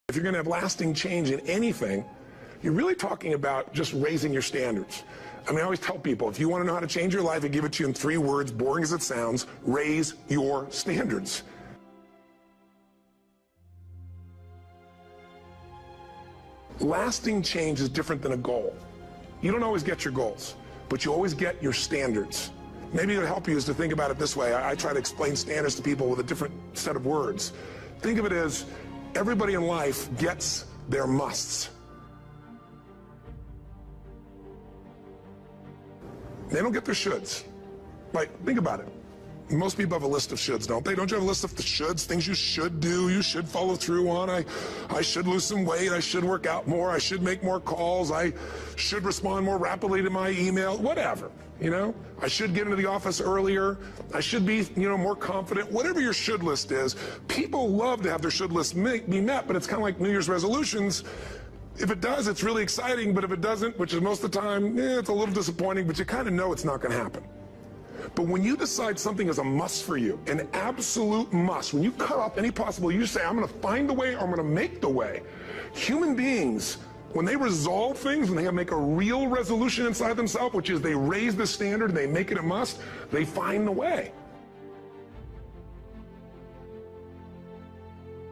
If you're going to have lasting change in anything, you're really talking about just raising your standards. I mean, I always tell people, if you want to know how to change your life, I give it to you in 3 words, boring as it sounds: raise your standards. Lasting change is different than a goal. You don't always get your goals, but you always get your standards. Maybe it would help you is to think about it this way. I try to explain standards to people with a different set of words. Think of it as everybody in life gets their musts. They don't get their shoulds. Like, think about it. Most people have a list of shoulds, don't they? Don't you have a list of the shoulds, things you should do, you should follow through on? I should lose some weight, I should work out more, I should make more calls, I should respond more rapidly to my email, whatever, you know? I should get into the office earlier, I should be, more confident. Whatever your should list is, people love to have their should list be met, but it's kind of like New Year's resolutions. If it does, it's really exciting, but if it doesn't, which is most of the time, it's a little disappointing, but you kind of know it's not going to happen. But when you decide something is a must for you, an absolute must, when you cut off any possible, you say, I'm going to find the way, or I'm going to make the way. Human beings, when they resolve things, when they make a real resolution inside themselves, which is they raise the standard and they make it a must, they find the way.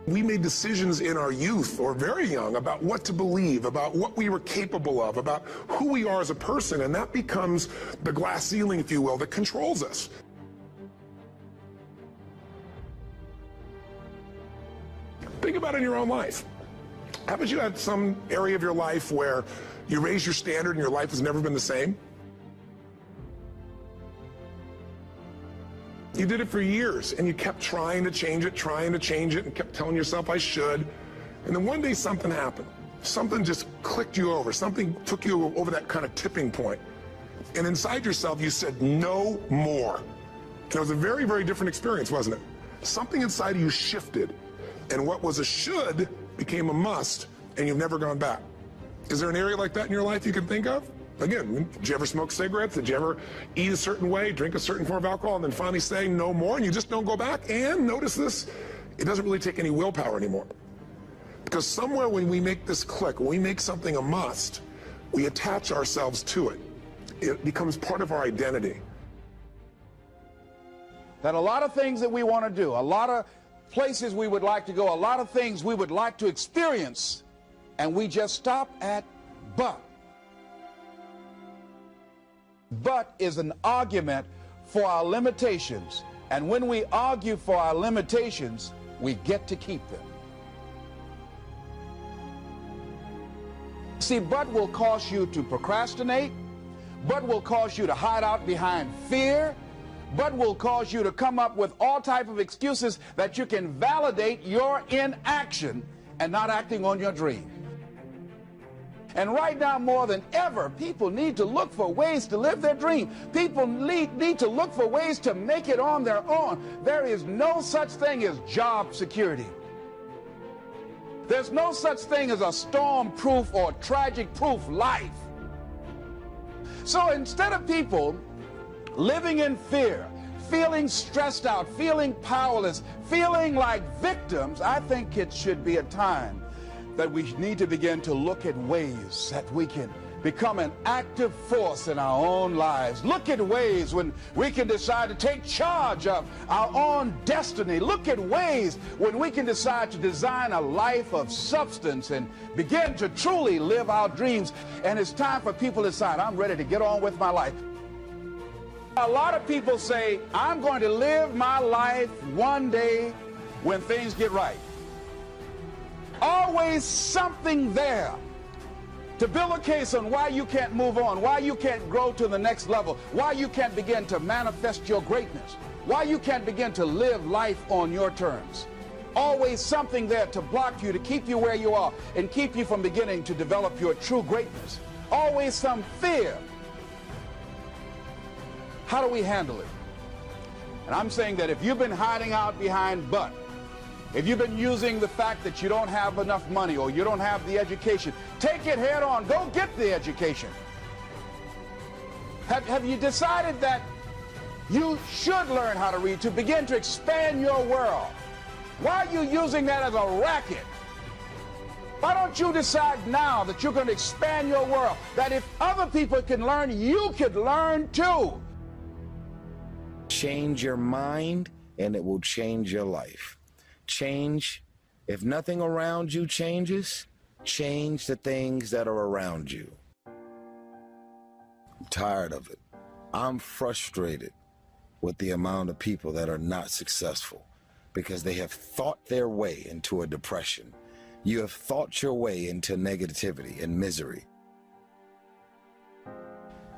We made decisions in our youth, or very young, about what to believe, about what we were capable of, about who we are as a person, and that becomes the glass ceiling, if you will, that controls us. Think about it in your own life. Haven't you had some area of your life where you raise your standard and your life has never been the same? You did it for years, and you kept trying to change it, and kept telling yourself, I should. And then one day something happened. Something just clicked you over. Something took you over that kind of tipping point. And inside yourself, you said, no more. And it was a very, very different experience, wasn't it? Something inside of you shifted, and what was a should became a must, and you've never gone back. Is there an area like that in your life you can think of? Again, did you ever smoke cigarettes? Did you ever eat a certain way, drink a certain form of alcohol, and then finally say no more, and you just don't go back? And notice this, it doesn't really take any willpower anymore. Because somewhere when we make this click, when we make something a must, we attach ourselves to it. It becomes part of our identity. That a lot of things that we want to do, a lot of places we would like to go, a lot of things we would like to experience, and we just stop at but. But is an argument for our limitations, and when we argue for our limitations, we get to keep them. See, but will cause you to procrastinate, but will cause you to hide out behind fear, but will cause you to come up with all type of excuses that you can validate your inaction and not acting on your dream. And right now, more than ever, people need to look for ways to live their dream. People need to look for ways to make it on their own. There is no such thing as job security. There's no such thing as a storm-proof or tragic-proof life. So instead of people living in fear, feeling stressed out, feeling powerless, feeling like victims, I think it should be a time that we need to begin to look at ways that we can become an active force in our own lives. Look at ways when we can decide to take charge of our own destiny. Look at ways when we can decide to design a life of substance and begin to truly live our dreams. And it's time for people to decide, I'm ready to get on with my life. A lot of people say, I'm going to live my life one day when things get right. Always something there to build a case on why you can't move on, why you can't grow to the next level, why you can't begin to manifest your greatness, why you can't begin to live life on your terms. Always something there to block you, to keep you where you are, and keep you from beginning to develop your true greatness. Always some fear. How do we handle it? And I'm saying that if you've been hiding out behind but, if you've been using the fact that you don't have enough money or you don't have the education, take it head on. Go get the education. Have you decided that you should learn how to read to begin to expand your world? Why are you using that as a racket? Why don't you decide now that you're going to expand your world, that if other people can learn, you could learn too? Change your mind and it will change your life. Change, if nothing around you changes, change the things that are around you. I'm tired of it. I'm frustrated with the amount of people that are not successful because they have thought their way into a depression. You have thought your way into negativity and misery.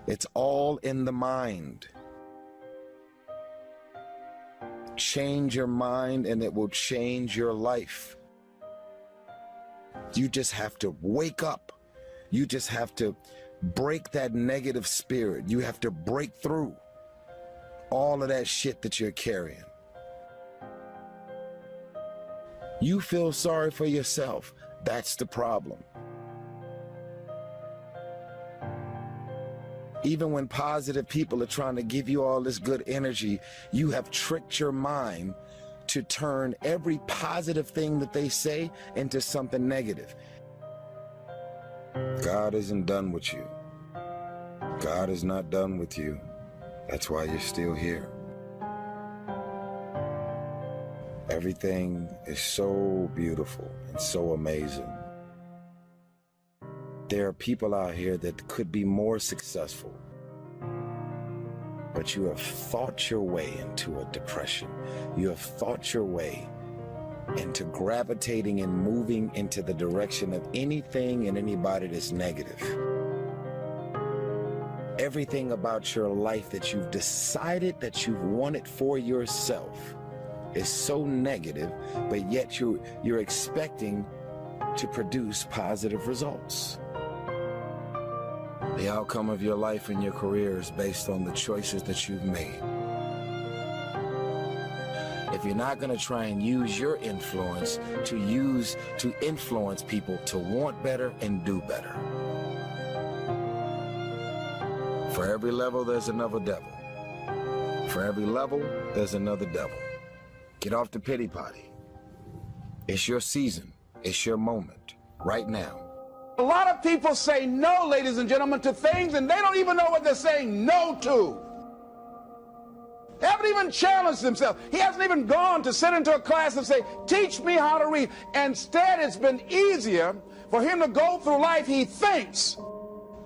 It's all in the mind. Change your mind and it will change your life. You just have to wake up. You just have to break that negative spirit. You have to break through all of that shit that you're carrying. You feel sorry for yourself. That's the problem. Even when positive people are trying to give you all this good energy, you have tricked your mind to turn every positive thing that they say into something negative. God isn't done with you. God is not done with you. That's why you're still here. Everything is so beautiful and so amazing. There are people out here that could be more successful, but you have thought your way into a depression. You have thought your way into gravitating and moving into the direction of anything and anybody that's negative. Everything about your life that you've decided that you've wanted for yourself is so negative, but yet you're expecting to produce positive results. The outcome of your life and your career is based on the choices that you've made. If you're not going to try and use your influence to influence people to want better and do better. For every level, there's another devil. For every level, there's another devil. Get off the pity potty. It's your season. It's your moment. Right now. A lot of people say no, ladies and gentlemen, to things, and they don't even know what they're saying no to. They haven't even challenged themselves. He hasn't even gone to sit into a class and say, teach me how to read. Instead, it's been easier for him to go through life, he thinks,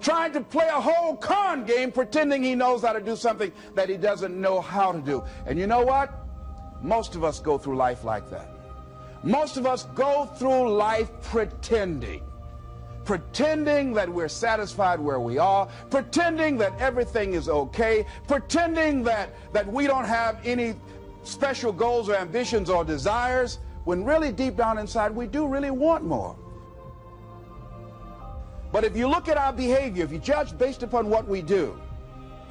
trying to play a whole con game, pretending he knows how to do something that he doesn't know how to do. And you know what? Most of us go through life like that. Most of us go through life pretending that we're satisfied where we are, pretending that everything is okay, pretending that we don't have any special goals or ambitions or desires, when really deep down inside we do really want more. But if you look at our behavior, if you judge based upon what we do,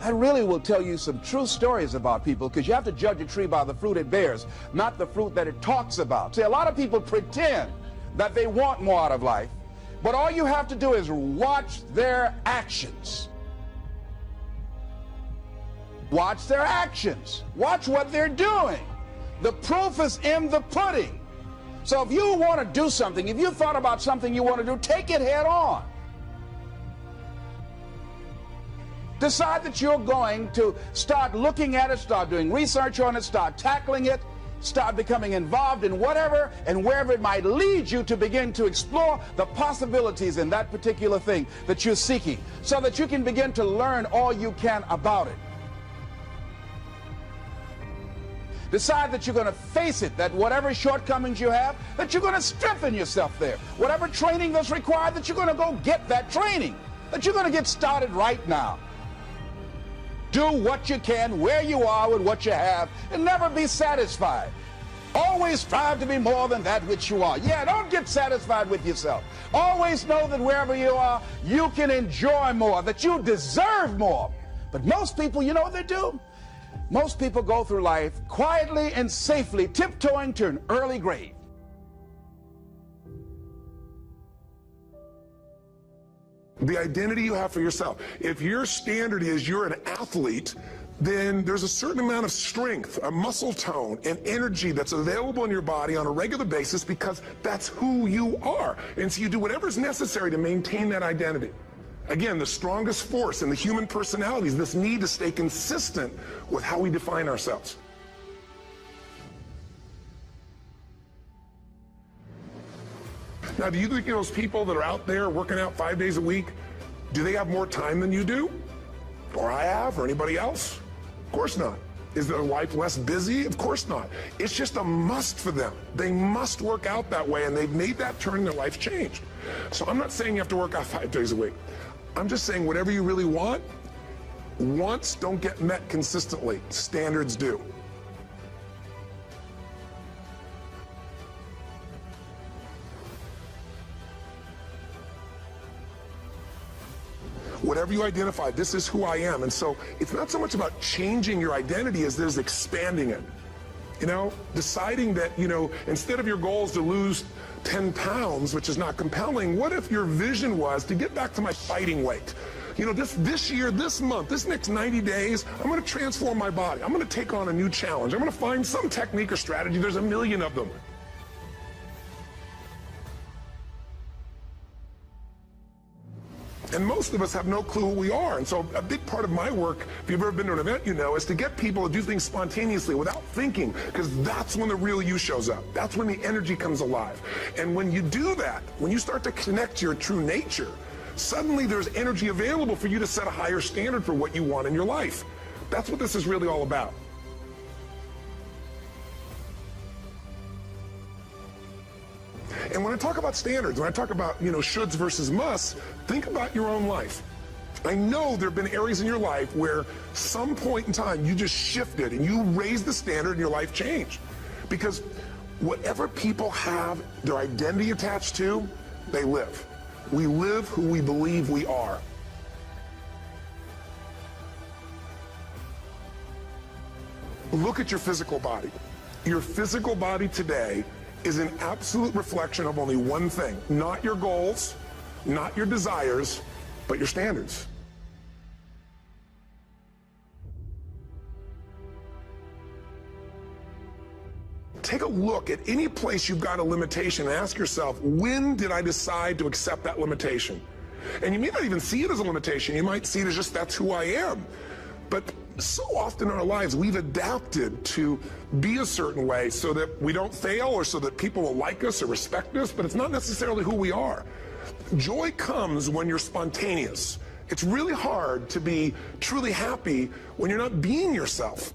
that really will tell you some true stories about people, because you have to judge a tree by the fruit it bears, not the fruit that it talks about. See, a lot of people pretend that they want more out of life, but all you have to do is watch their actions. Watch their actions. Watch what they're doing. The proof is in the pudding. So if you want to do something, if you thought about something you want to do, take it head on. Decide that you're going to start looking at it, start doing research on it, start tackling it, start becoming involved in whatever and wherever it might lead you, to begin to explore the possibilities in that particular thing that you're seeking, so that you can begin to learn all you can about it. Decide that you're going to face it, that whatever shortcomings you have, that you're going to strengthen yourself there. Whatever training that's required, that you're going to go get that training, that you're going to get started right now. Do what you can where you are with what you have, and never be satisfied. Always strive to be more than that which you are. Yeah, don't get satisfied with yourself. Always know that wherever you are, you can enjoy more, that you deserve more. But most people, you know what they do? Most people go through life quietly and safely, tiptoeing to an early grave. The identity you have for yourself. If your standard is you're an athlete, then there's a certain amount of strength, a muscle tone, and energy that's available in your body on a regular basis because that's who you are. And so you do whatever's necessary to maintain that identity. Again, the strongest force in the human personality is this need to stay consistent with how we define ourselves. Now, do you think those people that are out there working out 5 days a week, do they have more time than you do? Or I have, or anybody else? Of course not. Is their life less busy? Of course not. It's just a must for them. They must work out that way, and they've made that turn in their life change. So I'm not saying you have to work out 5 days a week. I'm just saying whatever you really want, wants don't get met consistently. Standards do. Whatever you identify, this is who I am. And so it's not so much about changing your identity as there's expanding it. You know, deciding that, instead of your goal is to lose 10 pounds, which is not compelling, what if your vision was to get back to my fighting weight? This year, this month, this next 90 days, I'm going to transform my body. I'm going to take on a new challenge. I'm going to find some technique or strategy. There's a million of them. And most of us have no clue who we are. And so a big part of my work, if you've ever been to an event, is to get people to do things spontaneously without thinking, because that's when the real you shows up. That's when the energy comes alive. And when you do that, when you start to connect to your true nature, suddenly there's energy available for you to set a higher standard for what you want in your life. That's what this is really all about. And when I talk about standards, when I talk about, shoulds versus musts, think about your own life. I know there have been areas in your life where some point in time you just shifted and you raised the standard and your life changed. Because whatever people have their identity attached to, they live. We live who we believe we are. Look at your physical body. Your physical body today is an absolute reflection of only one thing. Not your goals, not your desires, but your standards. Take a look at any place you've got a limitation and ask yourself, when did I decide to accept that limitation? And you may not even see it as a limitation. You might see it as just that's who I am. But so often in our lives, we've adapted to be a certain way so that we don't fail or so that people will like us or respect us, but it's not necessarily who we are. Joy comes when you're spontaneous. It's really hard to be truly happy when you're not being yourself.